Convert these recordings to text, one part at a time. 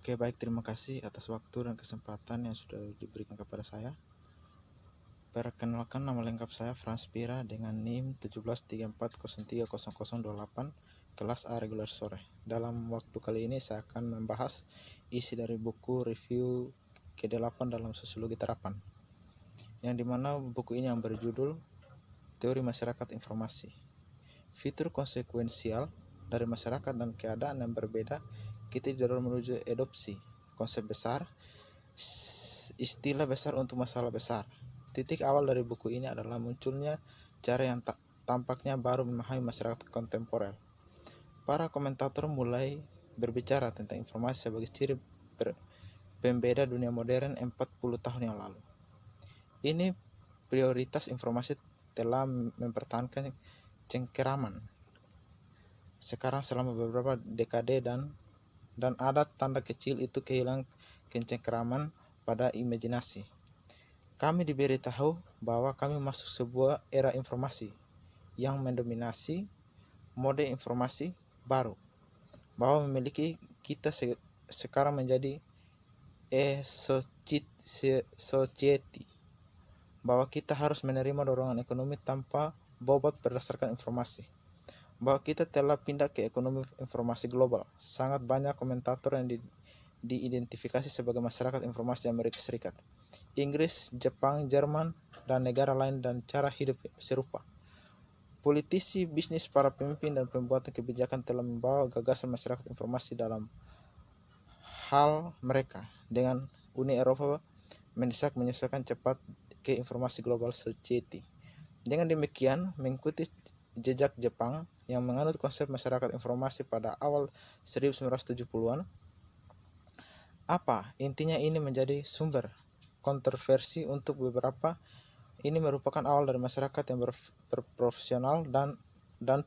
Oke, baik, terima kasih atas waktu dan kesempatan yang sudah diberikan kepada saya. Perkenalkan, nama lengkap saya Frans Pira dengan NIM 1734030028, kelas A reguler sore. Dalam waktu kali ini saya akan membahas isi dari buku review ke-8 dalam sosiologi terapan, yang dimana buku ini yang berjudul Teori Masyarakat Informasi. Fitur konsekuensial dari masyarakat dan keadaan yang berbeda kita didorong menuju adopsi konsep besar, istilah besar untuk masalah besar. Titik awal dari buku ini adalah munculnya cara yang tampaknya baru memahami masyarakat kontemporer. Para komentator mulai berbicara tentang informasi sebagai ciri pembeda dunia modern 40 tahun yang lalu. Ini prioritas informasi telah mempertahankan cengkeraman sekarang selama beberapa dekade dan ada tanda kecil itu kehilangan kencengkeraman pada imajinasi. Kami diberitahu bahwa kami masuk sebuah era informasi yang mendominasi mode informasi baru, bahwa memiliki kita sekarang menjadi society, bahwa kita harus menerima dorongan ekonomi tanpa bobot berdasarkan informasi, bahwa kita telah pindah ke ekonomi informasi global. Sangat banyak komentator yang diidentifikasi sebagai masyarakat informasi Amerika Serikat, Inggris, Jepang, Jerman, dan negara lain dan cara hidup serupa. Politisi, bisnis, para pemimpin, dan pembuat kebijakan telah membawa gagasan masyarakat informasi dalam hal mereka dengan Uni Eropa mendesak menyesuaikan cepat ke informasi global society. Dengan demikian, mengikuti jejak Jepang yang menganut konsep masyarakat informasi pada awal 1970-an. Apa intinya? Ini menjadi sumber kontroversi untuk beberapa. Ini merupakan awal dari masyarakat yang berprofesional dan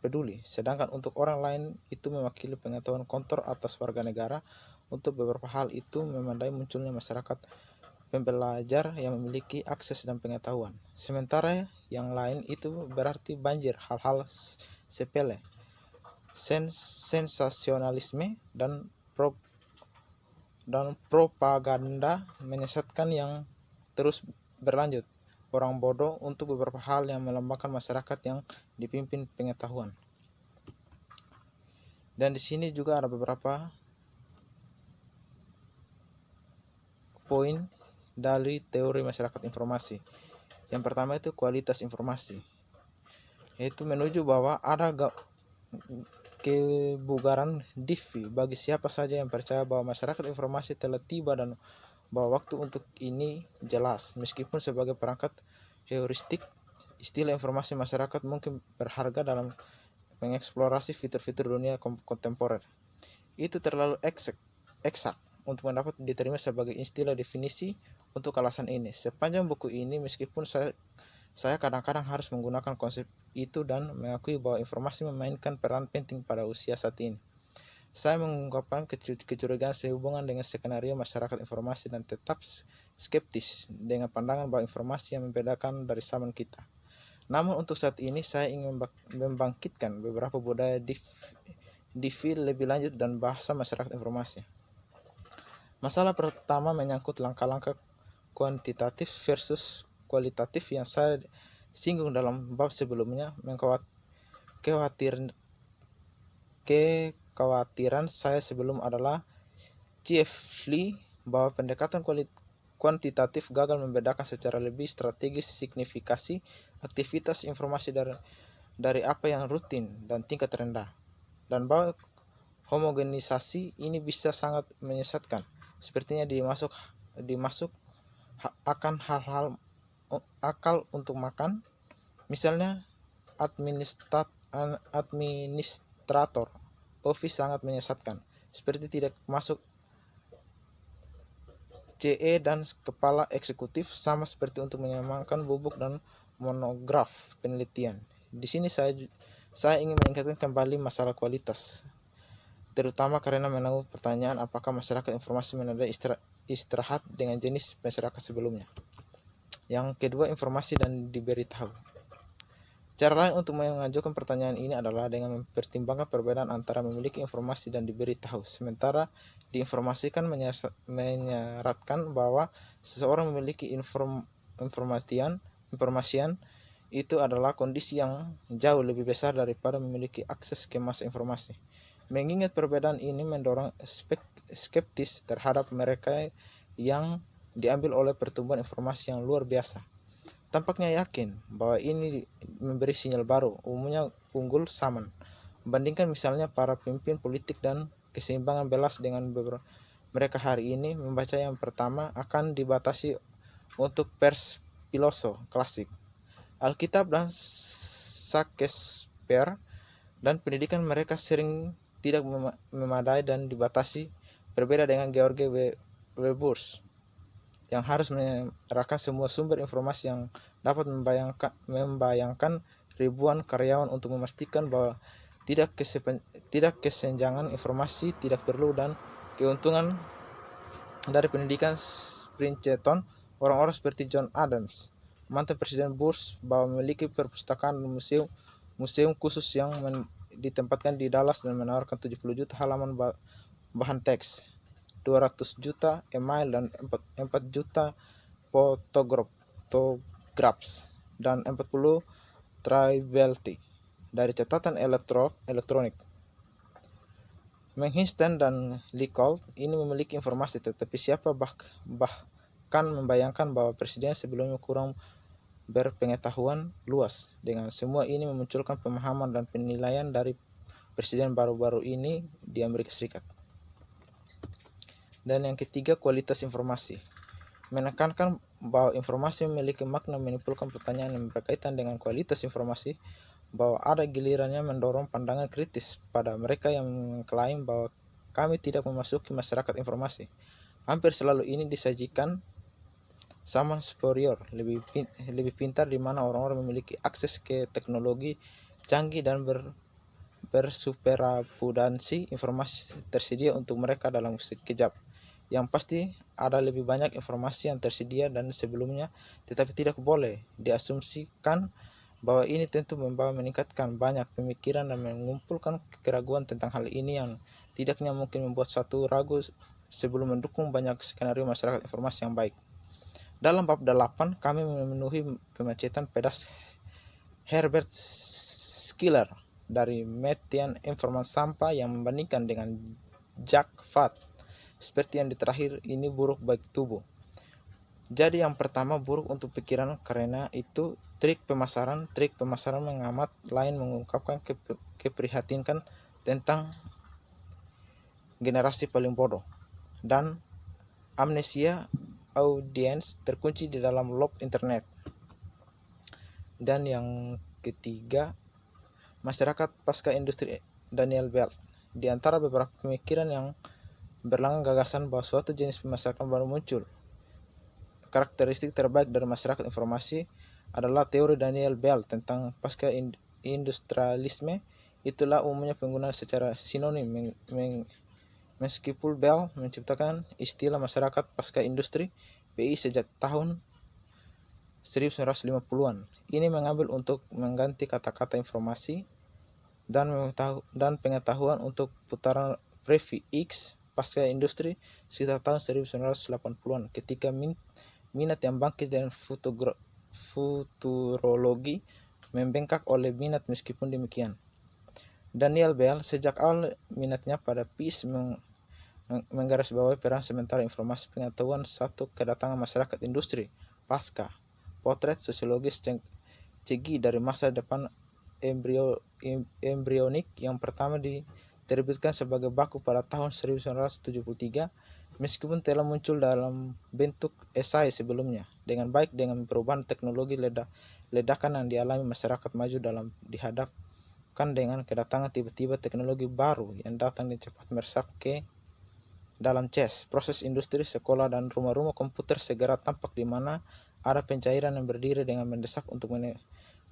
peduli, sedangkan untuk orang lain itu mewakili pengetahuan kotor atas warga negara. Untuk beberapa hal itu memandai munculnya masyarakat pembelajar yang memiliki akses dan pengetahuan, sementara yang lain itu berarti banjir hal-hal sepele, sensasionalisme dan propaganda menyesatkan yang terus berlanjut, orang bodoh untuk beberapa hal yang melambangkan masyarakat yang dipimpin pengetahuan. Dan di sini juga ada beberapa poin dari teori masyarakat informasi. Yang pertama itu kualitas informasi, yaitu menuju bahwa ada kebugaran diri bagi siapa saja yang percaya bahwa masyarakat informasi telah tiba dan bahwa waktu untuk ini jelas. Meskipun sebagai perangkat heuristik, istilah informasi masyarakat mungkin berharga dalam mengeksplorasi fitur-fitur dunia kontemporer. Itu terlalu eksak untuk mendapat diterima sebagai istilah definisi untuk alasan ini. Sepanjang buku ini, meskipun saya kadang-kadang harus menggunakan konsep itu dan mengakui bahwa informasi memainkan peran penting pada usia saat ini. Saya mengungkapkan kecurigaan sehubungan dengan skenario masyarakat informasi dan tetap skeptis dengan pandangan bahwa informasi yang membedakan dari zaman kita. Namun untuk saat ini saya ingin membangkitkan beberapa budaya divi lebih lanjut dan bahasa masyarakat informasi. Masalah pertama menyangkut langkah-langkah kuantitatif versus kualitatif yang saya singgung dalam bab sebelumnya. Kekhawatiran saya sebelum adalah chiefly bahwa pendekatan kuantitatif gagal membedakan secara lebih strategis signifikasi aktivitas informasi dari apa yang rutin dan tingkat rendah, dan bahwa homogenisasi ini bisa sangat menyesatkan. Sepertinya dimasuk akan hal-hal akal untuk makan, misalnya administrator office sangat menyesatkan, seperti tidak masuk CE dan kepala eksekutif, sama seperti untuk menyamakan bubuk dan monograf penelitian. Di sini saya ingin meningkatkan kembali masalah kualitas, terutama karena menanggung pertanyaan apakah masyarakat informasi menandai istirahat dengan jenis masyarakat sebelumnya. Yang kedua, informasi dan diberitahu. Cara lain untuk mengajukan pertanyaan ini adalah dengan mempertimbangkan perbedaan antara memiliki informasi dan diberitahu. Sementara diinformasikan menyaratkan bahwa seseorang memiliki informasian itu adalah kondisi yang jauh lebih besar daripada memiliki akses ke masa informasi. Mengingat perbedaan ini mendorong skeptis terhadap mereka yang diambil oleh pertumbuhan informasi yang luar biasa. Tampaknya yakin bahwa ini memberi sinyal baru, umumnya unggul Saman. Bandingkan misalnya para pemimpin politik dan keseimbangan belas dengan mereka hari ini. Membaca yang pertama akan dibatasi untuk pers filosof klasik, Alkitab dan Shakespeare, dan pendidikan mereka sering tidak memadai dan dibatasi, berbeda dengan George W. Bush yang harus menyerahkan semua sumber informasi yang dapat membayangkan ribuan karyawan untuk memastikan bahwa tidak kesenjangan informasi tidak perlu dan keuntungan dari pendidikan Princeton. Orang-orang seperti John Adams, mantan Presiden Bush, bahwa memiliki perpustakaan museum khusus yang ditempatkan di Dallas dan menawarkan 70 juta halaman bahan teks, 200 juta email dan 4 juta fotographs dan 40 triviality dari catatan elektronik. Manhattan dan Leacock ini memiliki informasi, tetapi siapa bahkan membayangkan bahwa presiden sebelumnya kurang berpengetahuan luas. Dengan semua ini memunculkan pemahaman dan penilaian dari presiden baru-baru ini di Amerika Serikat. Dan yang ketiga, kualitas informasi. Menekankan bahwa informasi memiliki makna, menimbulkan pertanyaan yang berkaitan dengan kualitas informasi, bahwa ada gilirannya mendorong pandangan kritis pada mereka yang mengklaim bahwa kami tidak memasuki masyarakat informasi. Hampir selalu ini disajikan sama superior, lebih pintar, di mana orang-orang memiliki akses ke teknologi canggih dan bersuperabudansi informasi tersedia untuk mereka dalam sekejap. Yang pasti ada lebih banyak informasi yang tersedia dan sebelumnya, tetapi tidak boleh diasumsikan bahwa ini tentu membawa meningkatkan banyak pemikiran dan mengumpulkan keraguan tentang hal ini yang tidaknya mungkin membuat satu ragu sebelum mendukung banyak skenario masyarakat informasi yang baik. Dalam bab 8 kami memenuhi pemacetan pedas Herbert Schiller dari Metian Informan Sampah yang membandingkan dengan Jack Fat. Seperti yang di terakhir ini buruk bagi tubuh. Jadi yang pertama buruk untuk pikiran, karena itu trik pemasaran mengamat lain mengungkapkan keprihatinkan tentang generasi paling bodoh dan amnesia audiens terkunci di dalam loop internet. Dan yang ketiga, masyarakat pasca industri Daniel Bell. Di antara beberapa pemikiran yang berlanggang gagasan bahwa suatu jenis pemasaran baru muncul. Karakteristik terbaik dari masyarakat informasi adalah teori Daniel Bell tentang pasca industrialisme. Itulah umumnya penggunaan secara sinonim, meskipun Bell menciptakan istilah masyarakat pasca industri PI sejak tahun 1950-an. Ini mengambil untuk mengganti kata-kata informasi dan pengetahuan untuk putaran preview X pasca industri sekitar tahun 1980-an, ketika minat yang bangkit dan futurologi membengkak oleh minat. Meskipun demikian, Daniel Bell sejak awal minatnya pada peace menggarisbawahi peran sementara informasi pengetahuan satu kedatangan masyarakat industri pasca. Potret sosiologis Cegi dari masa depan embrionik yang pertama diterbitkan sebagai baku pada tahun 1973, meskipun telah muncul dalam bentuk esai sebelumnya dengan baik. Dengan perubahan teknologi ledakan yang dialami masyarakat maju dalam dihadapkan dengan kedatangan tiba-tiba teknologi baru yang datang dan cepat meresap ke dalam chess, proses industri, sekolah, dan rumah-rumah komputer segera tampak, di mana ada pencairan yang berdiri dengan mendesak untuk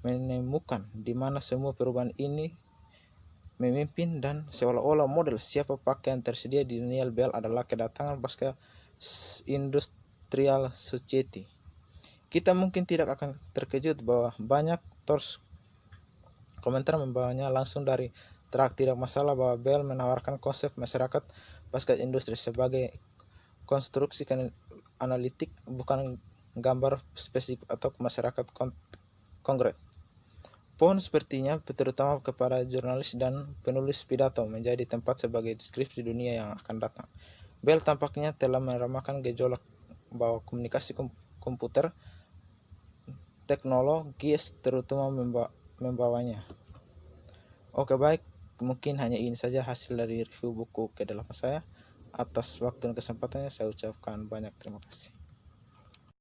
menemukan di mana semua perubahan ini memimpin, dan seolah-olah model siapa pakai yang tersedia di Daniel Bell adalah kedatangan pasca industrial society. Kita mungkin tidak akan terkejut bahwa banyak komentar membawanya langsung dari track. Tidak masalah bahwa Bell menawarkan konsep masyarakat basket industri sebagai konstruksi analitik, bukan gambar spesifik atau masyarakat konkret. Pohon sepertinya, terutama kepada jurnalis dan penulis pidato, menjadi tempat sebagai deskripsi dunia yang akan datang. Bell tampaknya telah meramakan gejolak bahwa komunikasi komputer teknologis terutama membawanya. Oke, baik, mungkin hanya ini saja hasil dari review buku ke-8 saya. Atas waktu dan kesempatannya saya ucapkan banyak terima kasih.